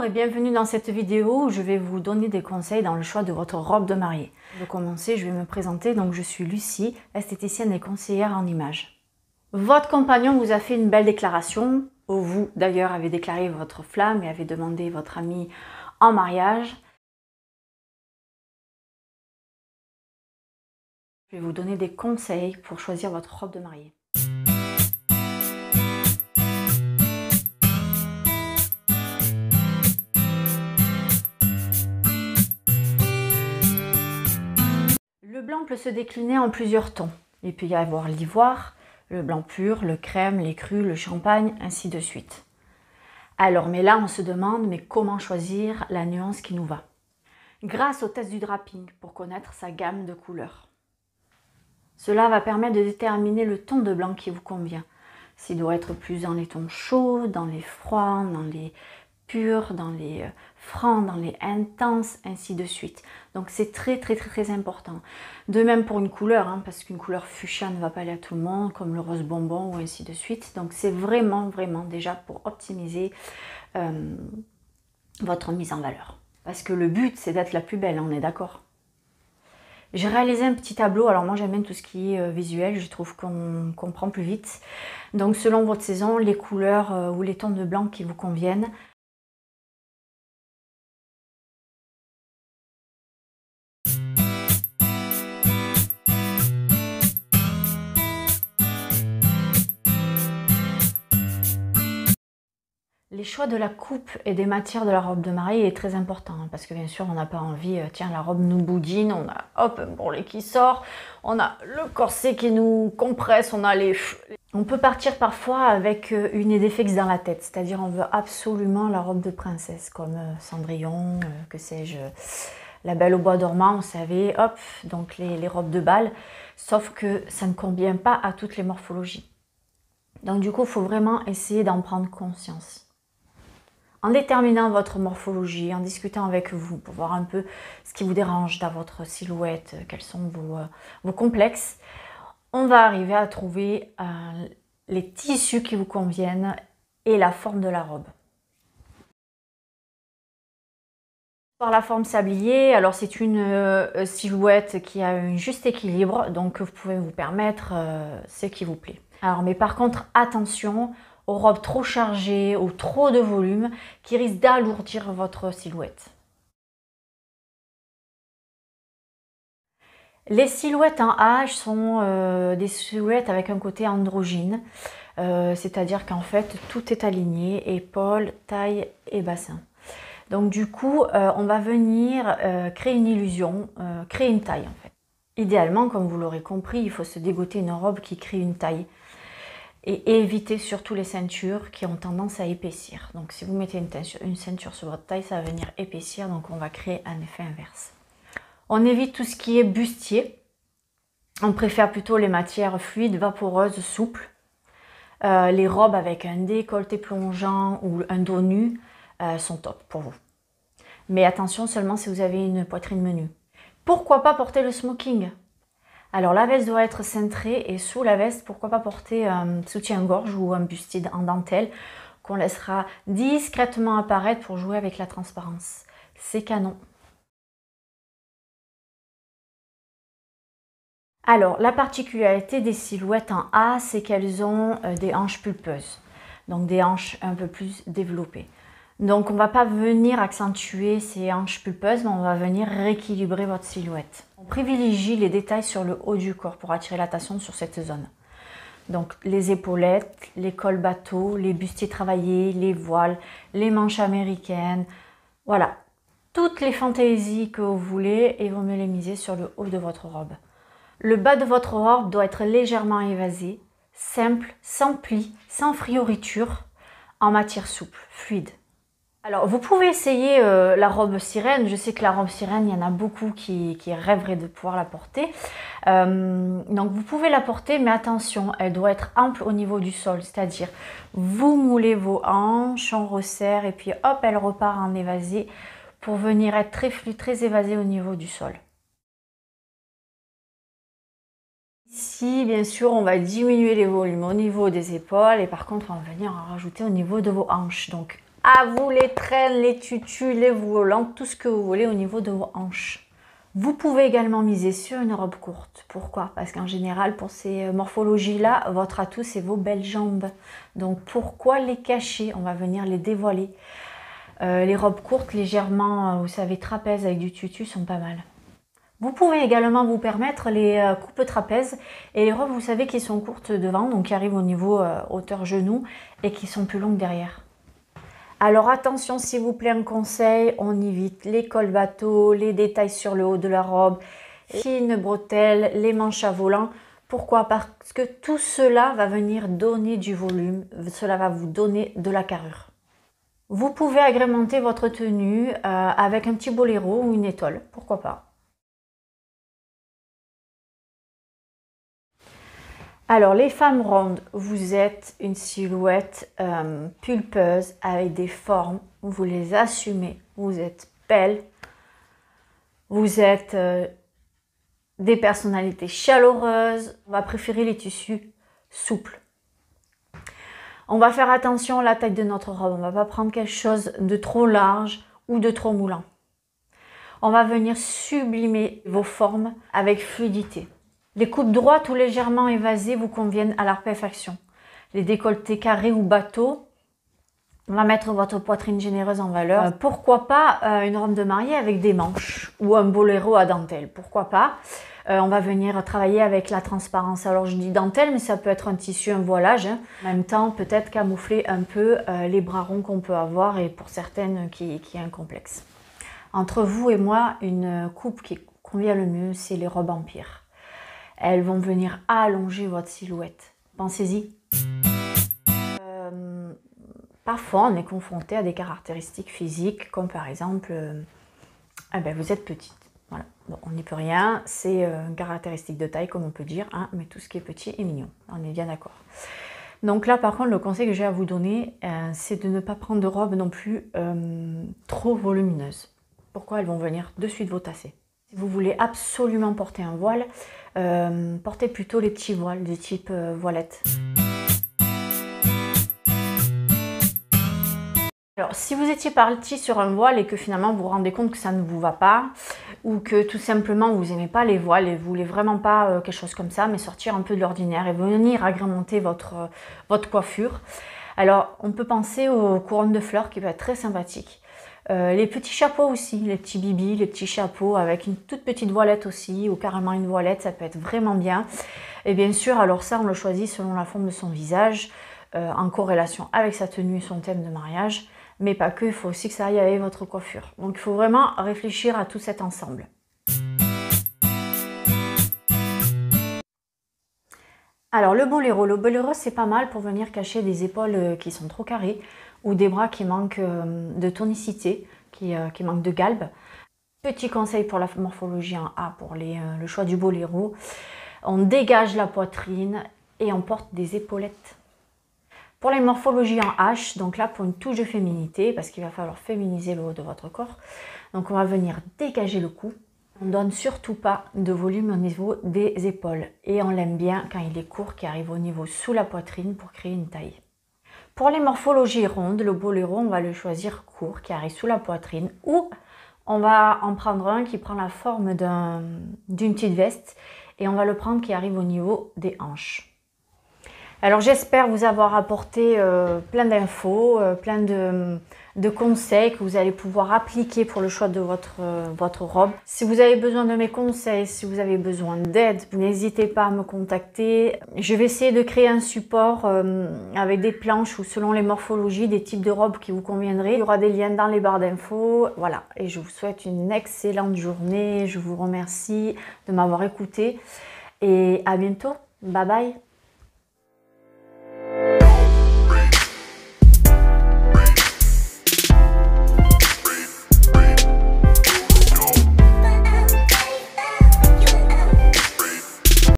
Bonjour et bienvenue dans cette vidéo où je vais vous donner des conseils dans le choix de votre robe de mariée. Pour commencer, je vais me présenter. Donc, je suis Lucie, esthéticienne et conseillère en images. Votre compagnon vous a fait une belle déclaration, ou vous d'ailleurs avez déclaré votre flamme et avez demandé votre ami en mariage. Je vais vous donner des conseils pour choisir votre robe de mariée. Le blanc peut se décliner en plusieurs tons. Il peut y avoir l'ivoire, le blanc pur, le crème, l'écru, le champagne, ainsi de suite. Alors, mais là, on se demande, mais comment choisir la nuance qui nous va? Grâce au test du draping pour connaître sa gamme de couleurs. Cela va permettre de déterminer le ton de blanc qui vous convient. S'il doit être plus dans les tons chauds, dans les froids, dans les purs, dans les francs, dans les intenses, ainsi de suite. Donc c'est très important. De même pour une couleur, parce qu'une couleur fuchsia ne va pas aller à tout le monde, comme le rose bonbon ou ainsi de suite. Donc c'est vraiment déjà pour optimiser votre mise en valeur. Parce que le but c'est d'être la plus belle, on est d'accord? J'ai réalisé un petit tableau, alors moi j'aime bien tout ce qui est visuel, je trouve qu'on comprend plus vite. Donc selon votre saison, les couleurs ou les tons de blanc qui vous conviennent. Les choix de la coupe et des matières de la robe de mariée est très important parce que bien sûr on n'a pas envie, tiens la robe nous boudine, on a hop un bourrelet qui sort, on a le corset qui nous compresse, on a les... On peut partir parfois avec une idée fixe dans la tête, c'est-à-dire on veut absolument la robe de princesse comme Cendrillon, que sais-je, la Belle au bois dormant, vous savez, hop, donc les robes de bal, sauf que ça ne convient pas à toutes les morphologies. Donc du coup il faut vraiment essayer d'en prendre conscience. En déterminant votre morphologie, en discutant avec vous pour voir un peu ce qui vous dérange dans votre silhouette, quels sont vos complexes, on va arriver à trouver les tissus qui vous conviennent et la forme de la robe. Par la forme sablier, alors c'est une silhouette qui a un juste équilibre, donc vous pouvez vous permettre ce qui vous plaît. Alors mais par contre, attention aux robes trop chargées ou trop de volume qui risquent d'alourdir votre silhouette. Les silhouettes en H sont des silhouettes avec un côté androgyne, c'est-à-dire qu'en fait tout est aligné, épaules, taille et bassin. Donc du coup, on va venir créer une illusion, créer une taille en fait. Idéalement, comme vous l'aurez compris, il faut se dégoter une robe qui crée une taille. Et éviter surtout les ceintures qui ont tendance à épaissir. Donc si vous mettez une ceinture sur votre taille, ça va venir épaissir, donc on va créer un effet inverse. On évite tout ce qui est bustier. On préfère plutôt les matières fluides, vaporeuses, souples. Les robes avec un décolleté plongeant ou un dos nu sont top pour vous. Mais attention seulement si vous avez une poitrine menue. Pourquoi pas porter le smoking ? Alors la veste doit être cintrée et sous la veste, pourquoi pas porter un soutien-gorge ou un bustier en dentelle qu'on laissera discrètement apparaître pour jouer avec la transparence. C'est canon. Alors la particularité des silhouettes en A, c'est qu'elles ont des hanches pulpeuses, donc des hanches un peu plus développées. Donc on ne va pas venir accentuer ces hanches pulpeuses, mais on va venir rééquilibrer votre silhouette. On privilégie les détails sur le haut du corps pour attirer l'attention sur cette zone. Donc les épaulettes, les cols bateaux, les bustiers travaillés, les voiles, les manches américaines. Voilà, toutes les fantaisies que vous voulez et vous me les misez sur le haut de votre robe. Le bas de votre robe doit être légèrement évasé, simple, sans plis, sans frioriture, en matière souple, fluide. Alors, vous pouvez essayer la robe sirène. Je sais que la robe sirène, il y en a beaucoup qui rêveraient de pouvoir la porter. Donc, vous pouvez la porter, mais attention, elle doit être ample au niveau du sol. C'est-à-dire, vous moulez vos hanches, on resserre et puis hop, elle repart en évasé pour venir être très fluide, très évasée au niveau du sol. Ici, bien sûr, on va diminuer les volumes au niveau des épaules et par contre, on va venir en rajouter au niveau de vos hanches. Donc, À vous les traînes, les tutus, les volants, tout ce que vous voulez au niveau de vos hanches. Vous pouvez également miser sur une robe courte. Pourquoi? Parce qu'en général, pour ces morphologies-là, votre atout, c'est vos belles jambes. Donc, pourquoi les cacher? On va venir les dévoiler. Les robes courtes, légèrement, vous savez, trapèze avec du tutu, sont pas mal. Vous pouvez également vous permettre les coupes trapèzes et les robes, vous savez, qui sont courtes devant, donc qui arrivent au niveau hauteur genou et qui sont plus longues derrière. Alors attention, s'il vous plaît, un conseil, on évite les cols bateaux, les détails sur le haut de la robe, fines bretelles, les manches à volant. Pourquoi? Parce que tout cela va venir donner du volume, cela va vous donner de la carrure. Vous pouvez agrémenter votre tenue avec un petit boléro ou une étole, pourquoi pas. Alors, les femmes rondes, vous êtes une silhouette pulpeuse avec des formes, vous les assumez, vous êtes belle, vous êtes des personnalités chaleureuses, on va préférer les tissus souples. On va faire attention à la taille de notre robe, on ne va pas prendre quelque chose de trop large ou de trop moulant. On va venir sublimer vos formes avec fluidité. Les coupes droites ou légèrement évasées vous conviennent à la perfection. Les décolletés carrés ou bateaux, on va mettre votre poitrine généreuse en valeur. Pourquoi pas une robe de mariée avec des manches ou un boléro à dentelle, pourquoi pas. On va venir travailler avec la transparence. Alors je dis dentelle, mais ça peut être un tissu, un voilage. Hein. En même temps, peut-être camoufler un peu les bras ronds qu'on peut avoir et pour certaines qui est un complexe. Entre vous et moi, une coupe qui convient le mieux, c'est les robes empire. Elles vont venir allonger votre silhouette. Pensez-y. Parfois, on est confronté à des caractéristiques physiques, comme par exemple, vous êtes petite. Voilà. Bon, on n'y peut rien, c'est une caractéristique de taille, comme on peut dire, hein, mais tout ce qui est petit est mignon. On est bien d'accord. Donc là, par contre, le conseil que j'ai à vous donner, c'est de ne pas prendre de robe non plus trop volumineuse. Pourquoi? Elles vont venir de suite vous tasser. Si vous voulez absolument porter un voile, portez plutôt les petits voiles du type voilette. Alors, si vous étiez parti sur un voile et que finalement vous vous rendez compte que ça ne vous va pas, ou que tout simplement vous n'aimez pas les voiles et vous voulez vraiment pas quelque chose comme ça, mais sortir un peu de l'ordinaire et venir agrémenter votre coiffure, alors on peut penser aux couronnes de fleurs qui peuvent être très sympathiques. Les petits chapeaux aussi, les petits bibis, les petits chapeaux avec une toute petite voilette aussi, ou carrément une voilette, ça peut être vraiment bien. Et bien sûr, alors ça, on le choisit selon la forme de son visage, en corrélation avec sa tenue et son thème de mariage, mais pas que, il faut aussi que ça aille avec votre coiffure. Donc il faut vraiment réfléchir à tout cet ensemble. Alors le boléro c'est pas mal pour venir cacher des épaules qui sont trop carrées ou des bras qui manquent de tonicité, qui manquent de galbe. Petit conseil pour la morphologie en A, pour le choix du boléro, on dégage la poitrine et on porte des épaulettes. Pour les morphologies en H, donc là pour une touche de féminité, parce qu'il va falloir féminiser le haut de votre corps, donc on va venir dégager le cou. On ne donne surtout pas de volume au niveau des épaules et on l'aime bien quand il est court, qui arrive au niveau sous la poitrine pour créer une taille. Pour les morphologies rondes, le boléro, on va le choisir court, qui arrive sous la poitrine, ou on va en prendre un qui prend la forme d'une petite veste et on va le prendre qui arrive au niveau des hanches. Alors j'espère vous avoir apporté plein d'infos, plein de conseils que vous allez pouvoir appliquer pour le choix de votre robe. Si vous avez besoin de mes conseils, si vous avez besoin d'aide, n'hésitez pas à me contacter. Je vais essayer de créer un support avec des planches ou selon les morphologies, des types de robes qui vous conviendraient. Il y aura des liens dans les barres d'infos. Voilà, et je vous souhaite une excellente journée. Je vous remercie de m'avoir écouté et à bientôt. Bye bye.